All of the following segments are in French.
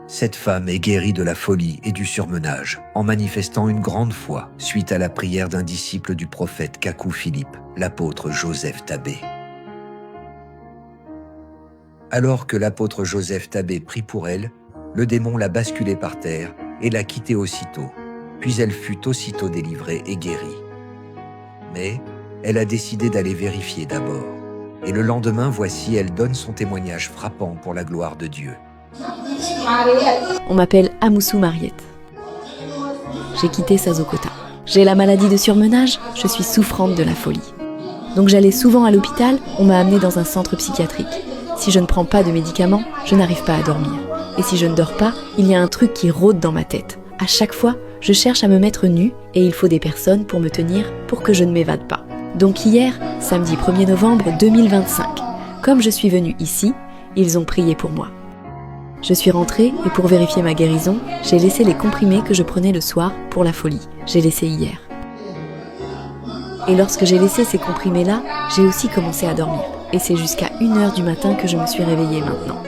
Cette femme est guérie de la folie et du surmenage en manifestant une grande foi suite à la prière d'un disciple du prophète Kakou Philippe, l'apôtre Joseph Tabé. Alors que l'apôtre Joseph Tabé prie pour elle, le démon l'a basculée par terre et l'a quittée aussitôt, puis elle fut aussitôt délivrée et guérie. Mais elle a décidé d'aller vérifier d'abord. Et le lendemain, voici, elle donne son témoignage frappant pour la gloire de Dieu. On m'appelle Amoussou Mariette. J'ai quitté Sazokota. J'ai la maladie de surmenage, je suis souffrante de la folie. Donc j'allais souvent à l'hôpital, on m'a amenée dans un centre psychiatrique. Si je ne prends pas de médicaments, je n'arrive pas à dormir. Et si je ne dors pas, il y a un truc qui rôde dans ma tête. À chaque fois, je cherche à me mettre nue et il faut des personnes pour me tenir pour que je ne m'évade pas. Donc hier, samedi 1er novembre 2025, comme je suis venue ici, ils ont prié pour moi. Je suis rentrée et pour vérifier ma guérison, j'ai laissé les comprimés que je prenais le soir pour la folie. J'ai laissé hier. Et lorsque j'ai laissé ces comprimés-là, j'ai aussi commencé à dormir. Et c'est jusqu'à 1h du matin que je me suis réveillée maintenant.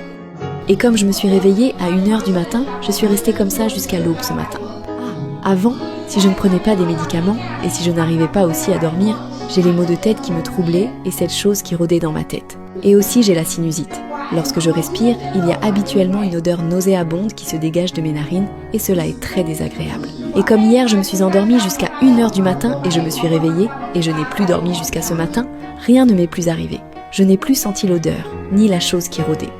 Et comme je me suis réveillée à 1h du matin, je suis restée comme ça jusqu'à l'aube ce matin. Avant, si je ne prenais pas des médicaments et si je n'arrivais pas aussi à dormir, j'ai les maux de tête qui me troublaient et cette chose qui rôdait dans ma tête. Et aussi j'ai la sinusite. Lorsque je respire, il y a habituellement une odeur nauséabonde qui se dégage de mes narines et cela est très désagréable. Et comme hier je me suis endormie jusqu'à 1h du matin et je me suis réveillée et je n'ai plus dormi jusqu'à ce matin, rien ne m'est plus arrivé. Je n'ai plus senti l'odeur, ni la chose qui rôdait.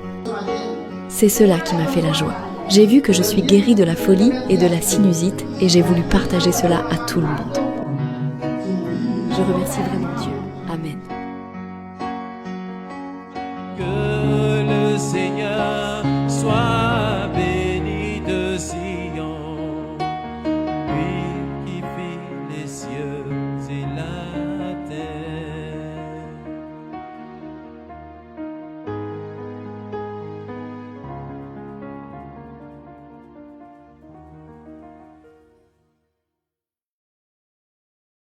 C'est cela qui m'a fait la joie. J'ai vu que je suis guérie de la folie et de la sinusite et j'ai voulu partager cela à tout le monde. Je remercie vraiment Dieu.